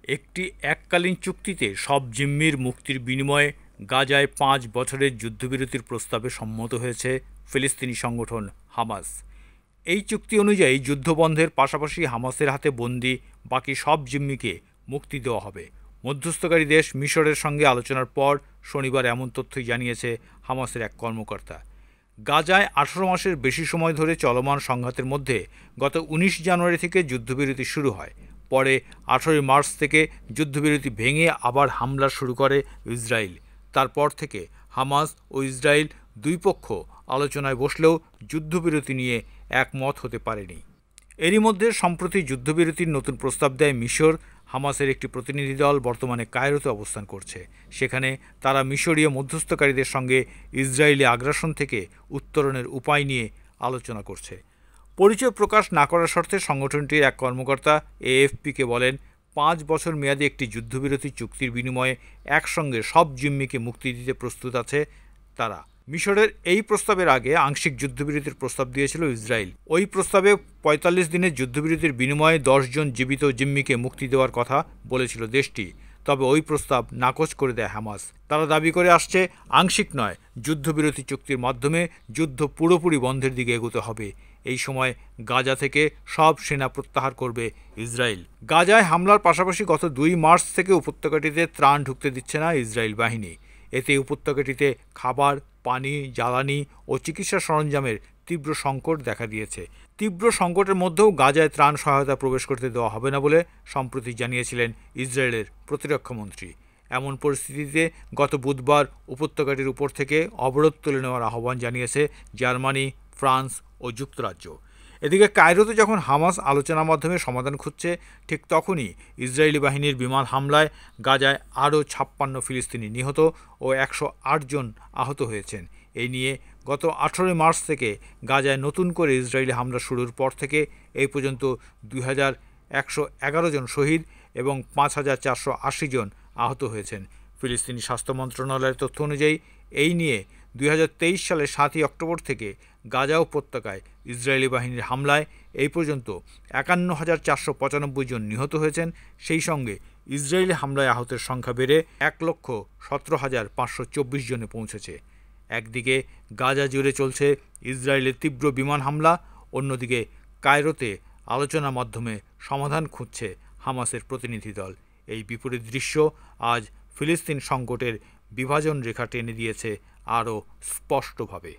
একটি এককালীন চুক্তিতে সব জিম্মির মুক্তির বিনিময়ে গাজায় ৫ বছরের যুদ্ধবিরতির প্রস্তাবে সম্মত হয়েছে ফিলিস্তিনি সংগঠন হামাস। এই চুক্তি অনুযায়ী যুদ্ধবন্ধের পাশাপাশি হামাসের হাতে বন্দী বাকি সব জিম্মিকে মুক্তি দেওয়া হবে। মধ্যস্থকারী দেশ মিশরের সঙ্গে আলোচনার পর শনিবার এমন তথ্যই জানিয়েছে হামাসের এক কর্মকর্তা। গাজায় ১৮ মাসের বেশি সময় ধরে চলমান সংঘাতের মধ্যে গত ১৯ জানুয়ারি থেকে যুদ্ধবিরতি শুরু হয়। পরে ১৮ মার্চ থেকে যুদ্ধবিরতি ভেঙে আবার হামলা শুরু করে ইসরায়েল। তারপর থেকে হামাস ও ইসরায়েল দুই পক্ষ আলোচনায় বসলেও যুদ্ধবিরতি নিয়ে একমত হতে পারেনি। এরই মধ্যে সম্প্রতি যুদ্ধবিরতির নতুন প্রস্তাব দেয় মিশর। হামাসের একটি প্রতিনিধি দল বর্তমানে কায়রোতে অবস্থান করছে। সেখানে তারা মিশরীয় মধ্যস্থকারীদের সঙ্গে ইসরায়েলি আগ্রাসন থেকে উত্তরণের উপায় নিয়ে আলোচনা করছে। পরিচয় প্রকাশ না করার শর্তে সংগঠনটির এক কর্মকর্তা এএফপিকে বলেন, ৫ বছর মেয়াদী একটি যুদ্ধবিরতি চুক্তির বিনিময়ে একসঙ্গে সব জিম্মিকে মুক্তি দিতে প্রস্তুত আছে তারা। মিশরের এই প্রস্তাবের আগে আংশিক যুদ্ধবিরতির প্রস্তাব দিয়েছিল ইসরায়েল। ওই প্রস্তাবে ৪৫ দিনের যুদ্ধবিরতির বিনিময়ে ১০ জন জীবিত জিম্মিকে মুক্তি দেওয়ার কথা বলেছিল দেশটি। তবে ওই প্রস্তাব নাকচ করে দেয় হামাস। তারা দাবি করে আসছে, আংশিক নয়, যুদ্ধবিরতি চুক্তির মাধ্যমে যুদ্ধ পুরোপুরি বন্ধের দিকে এগোতে হবে। এই সময় গাজা থেকে সব সেনা প্রত্যাহার করবে ইসরায়েল। গাজায় হামলার পাশাপাশি গত ২ মার্চ থেকে উপত্যকাটিতে ত্রাণ ঢুকতে দিচ্ছে না ইসরায়েল বাহিনী। এতে উপত্যকাটিতে খাবার, পানি, জ্বালানি ও চিকিৎসা সরঞ্জামের তীব্র সংকট দেখা দিয়েছে। তীব্র সংকটের মধ্যেও গাজায় ত্রাণ সহায়তা প্রবেশ করতে দেওয়া হবে না বলে সম্প্রতি জানিয়েছিলেন ইসরায়েলের প্রতিরক্ষামন্ত্রী। এমন পরিস্থিতিতে গত বুধবার উপত্যকাটির উপর থেকে অবরোধ তুলে নেওয়ার আহ্বান জানিয়েছে জার্মানি, ফ্রান্স ও যুক্তরাজ্য। এদিকে কায়রোতে যখন হামাস আলোচনার মাধ্যমে সমাধান খুঁজছে, ঠিক তখনই ইসরায়েলি বাহিনীর বিমান হামলায় গাজায় আরও ৫৬ ফিলিস্তিনি নিহত ও ১০৮ জন আহত হয়েছেন। এই নিয়ে গত ১৮ মার্চ থেকে গাজায় নতুন করে ইসরায়েলি হামলা শুরুর পর থেকে এই পর্যন্ত ২,১১১ জন শহীদ এবং ৫,৪৮০ জন আহত হয়েছেন। ফিলিস্তিনি স্বাস্থ্য মন্ত্রণালয়ের তথ্য অনুযায়ী এই নিয়ে ২০২৩ সালের ৭ই অক্টোবর থেকে গাজা উপত্যকায় ইসরায়েলি বাহিনীর হামলায় এই পর্যন্ত ৫১,৪৯৫ জন নিহত হয়েছেন। সেই সঙ্গে ইসরায়েলি হামলায় আহতের সংখ্যা বেড়ে ১,১৭,৫২৪ জনে পৌঁছেছে। একদিকে গাজা জুড়ে চলছে ইসরায়েলের তীব্র বিমান হামলা, অন্যদিকে কায়রোতে আলোচনার মাধ্যমে সমাধান খুঁজছে হামাসের প্রতিনিধি দল। এই বিপরীত দৃশ্য আজ ফিলিস্তিন সংকটের বিভাজন রেখা টেনে দিয়েছে আরও স্পষ্টভাবে।